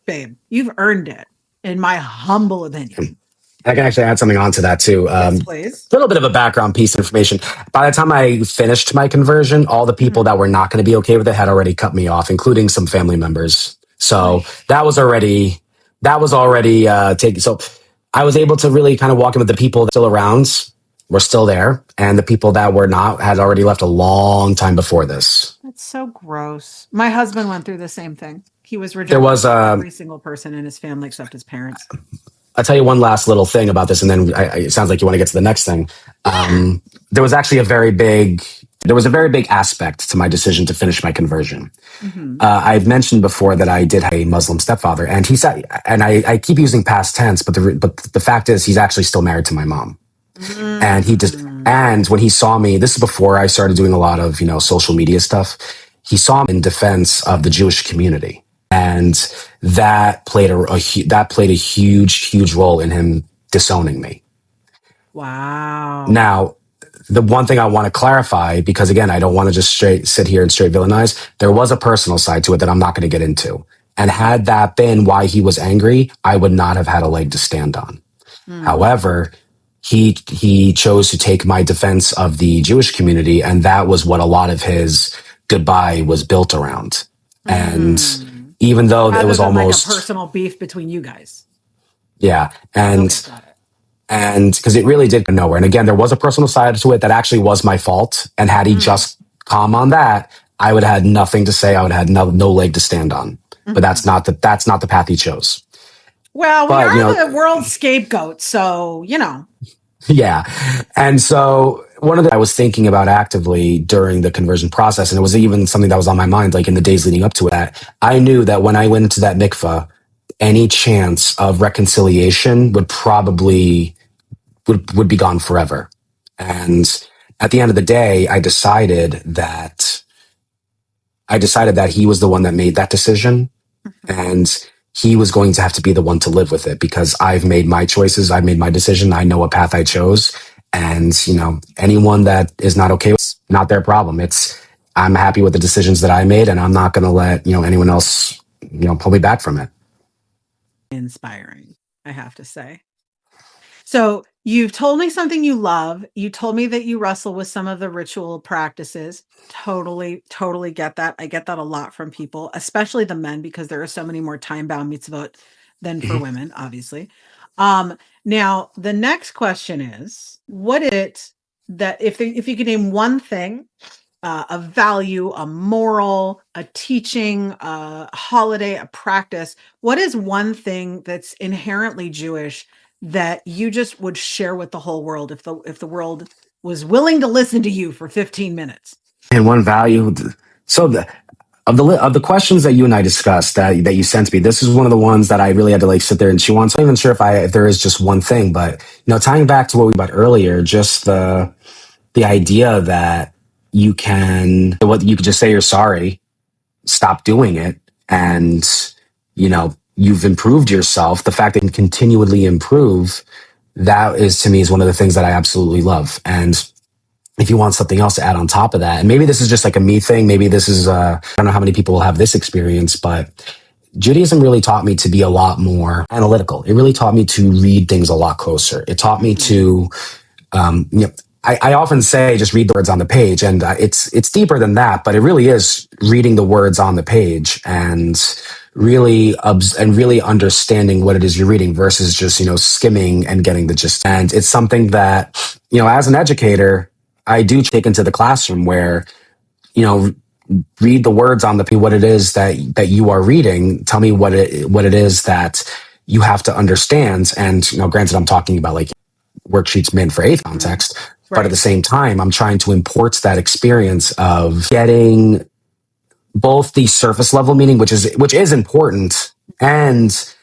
babe. You've earned it, in my humble opinion. I can actually add something onto that too. Yes, please. A little bit of a background piece of information. By the time I finished my conversion, all the people that were not going to be okay with it had already cut me off, including some family members. So that was already taken. So I was able to really kind of walk in with the people that still around were still there, and the people that were not had already left a long time before this. That's so gross. My husband went through the same thing. He was rejected by every single person in his family except his parents. I'll tell you one last little thing about this, and then it sounds like you want to get to the next thing. There was actually a very big aspect to my decision to finish my conversion. I've mentioned before that I did have a Muslim stepfather, and he said, and I keep using past tense, but the fact is he's actually still married to my mom. And when he saw me, this is before I started doing a lot of, social media stuff. He saw me in defense of the Jewish community. And that played a huge role in him disowning me. Wow. Now, the one thing I want to clarify, because again, I don't want to just sit here and straight villainize. There was a personal side to it that I'm not going to get into. And had that been why he was angry, I would not have had a leg to stand on. However, he chose to take my defense of the Jewish community, and that was what a lot of his goodbye was built around. And even though it was almost like a personal beef between you guys. Yeah. And because it really did go nowhere. And again, there was a personal side to it that actually was my fault. And had he just calm on that, I would have had nothing to say. I would have had no leg to stand on. But that's not the path he chose. Well, we are the world's scapegoat, so Yeah. And so one of the I was thinking about actively during the conversion process, and it was even something that was on my mind, like in the days leading up to it, that I knew that when I went into that mikvah, any chance of reconciliation would probably would be gone forever. And at the end of the day, I decided that he was the one that made that decision, and he was going to have to be the one to live with it, because I've made my choices. I've made my decision. I know what path I chose. And, anyone that is not okay with it's not their problem. I'm happy with the decisions that I made, and I'm not going to let, anyone else, pull me back from it. Inspiring, I have to say. So you've told me something you love. You told me that you wrestle with some of the ritual practices. Totally, totally get that. I get that a lot from people, especially the men, because there are so many more time-bound mitzvot than for women, obviously. Now the next question is, what is it that if you could name one thing, a value, a moral, a teaching, a holiday, a practice, what is one thing that's inherently Jewish that you just would share with the whole world if the world was willing to listen to you for 15 minutes? And one value. So of the questions that you and I discussed that you sent me, this is one of the ones that I really had to like sit there and chew on. So I'm not even sure if there is just one thing, but tying back to what we about earlier, just the idea that you can just say you're sorry, stop doing it, and you've improved yourself. The fact that you can continually improve, that is to me is one of the things that I absolutely love. And if you want something else to add on top of that, and maybe this is just like a me thing, maybe this is I don't know how many people will have this experience, but Judaism really taught me to be a lot more analytical. It really taught me to read things a lot closer. It taught me to I often say just read the words on the page, and it's deeper than that, but it really is reading the words on the page and really understanding what it is you're reading versus just skimming and getting the gist. And it's something that as an educator, I do take into the classroom where read the words on the what it is that you are reading. Tell me what it is that you have to understand. And granted, I'm talking about like worksheets meant for eighth context. Right. But at the same time, I'm trying to import that experience of getting both the surface level meaning, which is important, and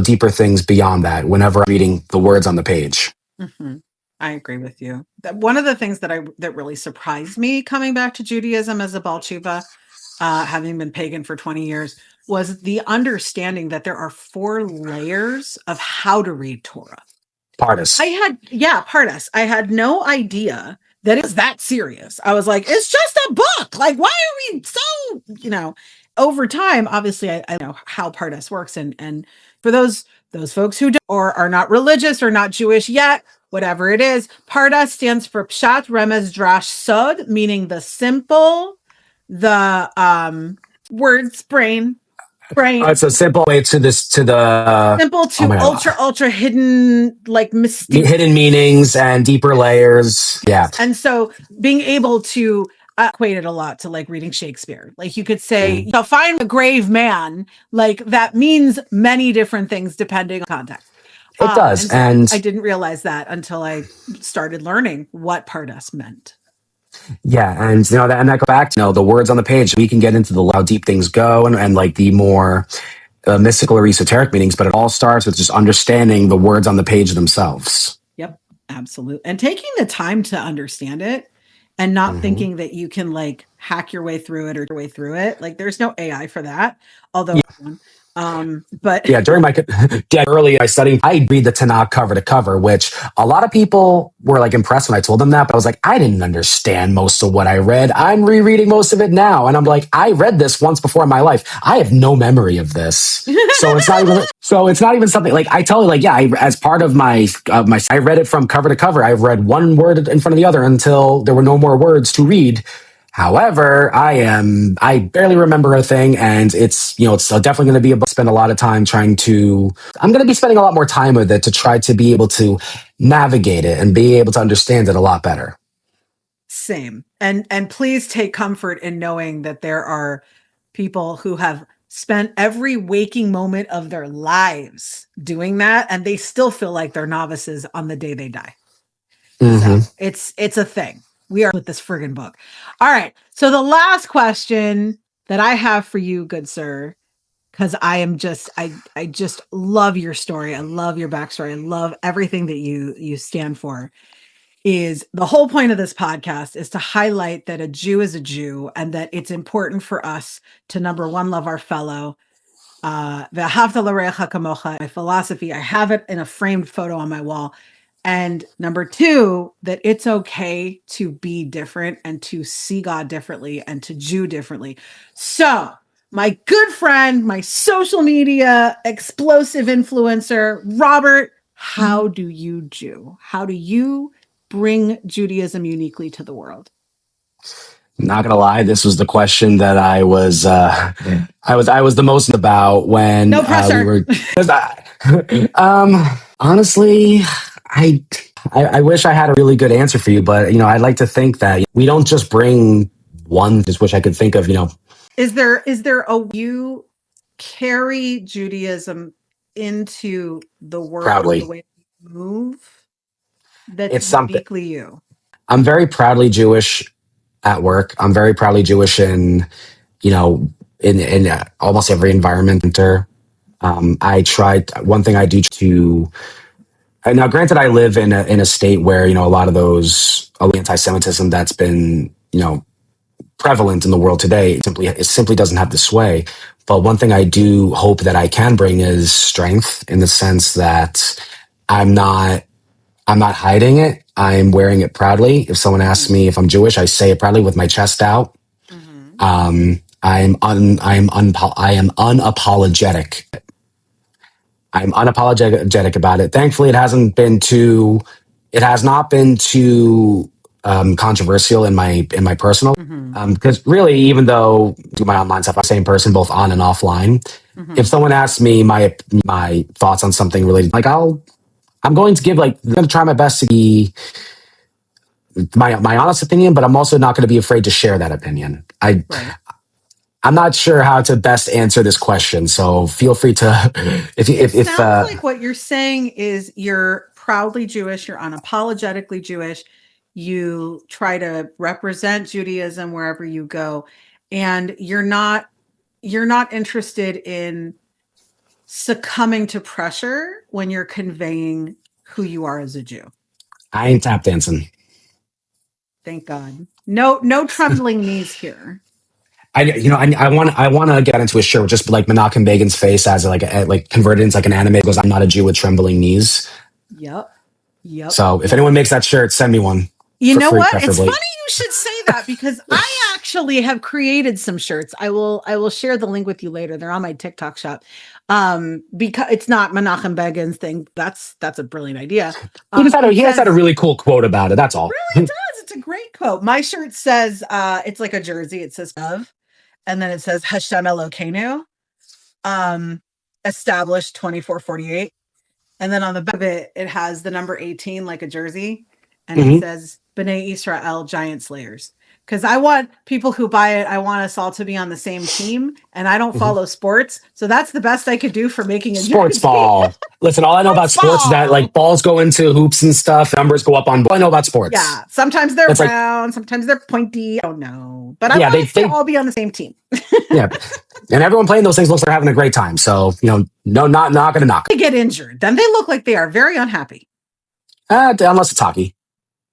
deeper things beyond that whenever I'm reading the words on the page. Mm-hmm. I agree with you. One of the things that really surprised me coming back to Judaism as a Baal Tshuva, having been pagan for 20 years, was the understanding that there are 4 layers of how to read Torah. Pardes. Pardes. I had no idea that it was that serious. I was like, it's just a book. Like, why are we so, over time, obviously I know how Pardes works. And for those folks who don't, or are not religious or not Jewish yet, whatever it is, Pardes stands for Pshat, Remez, Drash, Sod, meaning the simple, the words, brain. It's a simple way to the simple to ultra hidden, like mysterious hidden meanings and deeper layers. Yeah. And so being able to equate it a lot to like reading Shakespeare. Like you could say, find a grave man, like that means many different things depending on context. It does. And I didn't realize that until I started learning what Pardes meant. Yeah, and that goes back to the words on the page. We can get into how deep things go and like the more mystical or esoteric meanings, but it all starts with just understanding the words on the page themselves. Yep, absolutely. And taking the time to understand it and not thinking that you can like hack your way through it or your way through it. Like there's no AI for that. Although but during my early I read the Tanakh cover to cover, which a lot of people were like impressed when I told them that, but I was like, I didn't understand most of what I read. I'm rereading most of it now, and I'm like, I read this once before in my life. I have no memory of this, so it's not even something like I tell you like as part of my I read it from cover to cover. I read one word in front of the other until there were no more words to read. However, I barely remember a thing, and it's definitely going to be spend a lot of time I'm going to be spending a lot more time with it to try to be able to navigate it and be able to understand it a lot better. Same. And please take comfort in knowing that there are people who have spent every waking moment of their lives doing that, and they still feel like they're novices on the day they die. So it's a thing. We are with this friggin' book. All right. So the last question that I have for you, good sir, because I just love your story. I love your backstory. I love everything that you stand for. Is the whole point of this podcast is to highlight that a Jew is a Jew, and that it's important for us to, number one, love our fellow. Ve'ahavta l'reacha kamocha, my philosophy. I have it in a framed photo on my wall. And number two, that it's okay to be different and to see God differently and to Jew differently. So, my good friend, my social media explosive influencer, Robert, how do you Jew? How do you bring Judaism uniquely to the world? Not gonna lie, this was the question that I was the most about when No pressure. we were. 'Cause honestly, I wish I had a really good answer for you, but I'd like to think that we don't just bring one. Just wish I could think of Is there a you carry Judaism into the world, proudly. the way you move? That's It's something. uniquely you. I'm very proudly Jewish at work. I'm very proudly Jewish in almost every environment. I tried one thing I do to. And now, granted, I live in a state where a lot of those anti-Semitism that's been prevalent in the world today it simply doesn't have the sway. But one thing I do hope that I can bring is strength in the sense that I'm not hiding it. I'm wearing it proudly. If someone asks me if I'm Jewish, I say it proudly with my chest out. I am unapologetic. I'm unapologetic about it. Thankfully, it has not been too controversial in my personal. Because really, even though I do my online stuff, I'm the same person both on and offline. If someone asks me my thoughts on something related, I'm going to I'm going to try my best to be my honest opinion, but I'm also not going to be afraid to share that opinion. I'm not sure how to best answer this question, so feel free to. If sounds like what you're saying is you're proudly Jewish, you're unapologetically Jewish, you try to represent Judaism wherever you go, and you're not interested in succumbing to pressure when you're conveying who you are as a Jew. I ain't tap dancing. Thank God. No trembling knees here. I want to get into a shirt with just like Menachem Begin's face as like converted into like an anime. It goes, I'm not a Jew with trembling knees. Yep. So if anyone makes that shirt, send me one. You know what? Preferably. It's funny you should say that because I actually have created some shirts. I will share the link with you later. They're on my TikTok shop. Because it's not Menachem Begin's thing. That's a brilliant idea. He has had a really cool quote about it. That's all. Really does. It's a great quote. My shirt says, it's like a jersey. It says "of," and then it says Hashem Elokeinu, established 2448. And then on the back of it, it has the number 18 like a jersey. And it says B'nai Israel, giant slayers. Because I want people who buy it, I want us all to be on the same team. And I don't follow sports. So that's the best I could do for making a sports ball. Listen, all I know about sports is that like balls go into hoops and stuff. Numbers go up on. I know about sports. Yeah. Sometimes they're round. Sometimes they're pointy. I don't know. But I want us to all be on the same team. Yeah. And everyone playing those things looks like they're having a great time. So, no, not going to knock. They get injured. Then they look like they are very unhappy. Unless it's hockey.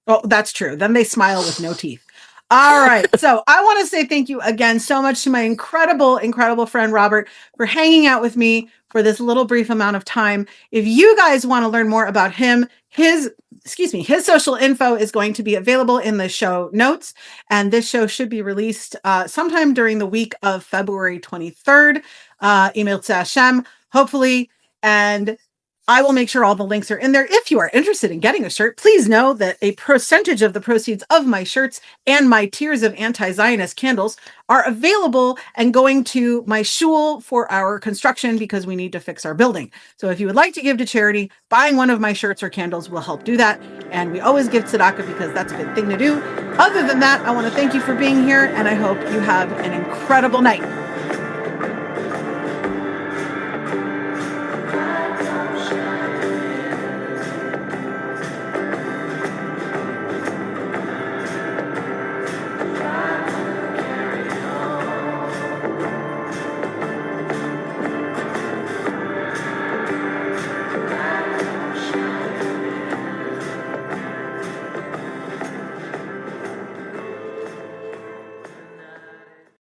Oh, that's true. Then they smile with no teeth. All right. So I want to say thank you again so much to my incredible, incredible friend, Robert, for hanging out with me for this little brief amount of time. If you guys want to learn more about him, his social info is going to be available in the show notes. And this show should be released sometime during the week of February 23rd, Emil Hashem, hopefully. And I will make sure all the links are in there. If you are interested in getting a shirt, please know that a percentage of the proceeds of my shirts and my Tears of Anti-Zionist candles are available and going to my shul for our construction because we need to fix our building. So if you would like to give to charity, buying one of my shirts or candles will help do that. And we always give tzedakah because that's a good thing to do. Other than that, I want to thank you for being here and I hope you have an incredible night.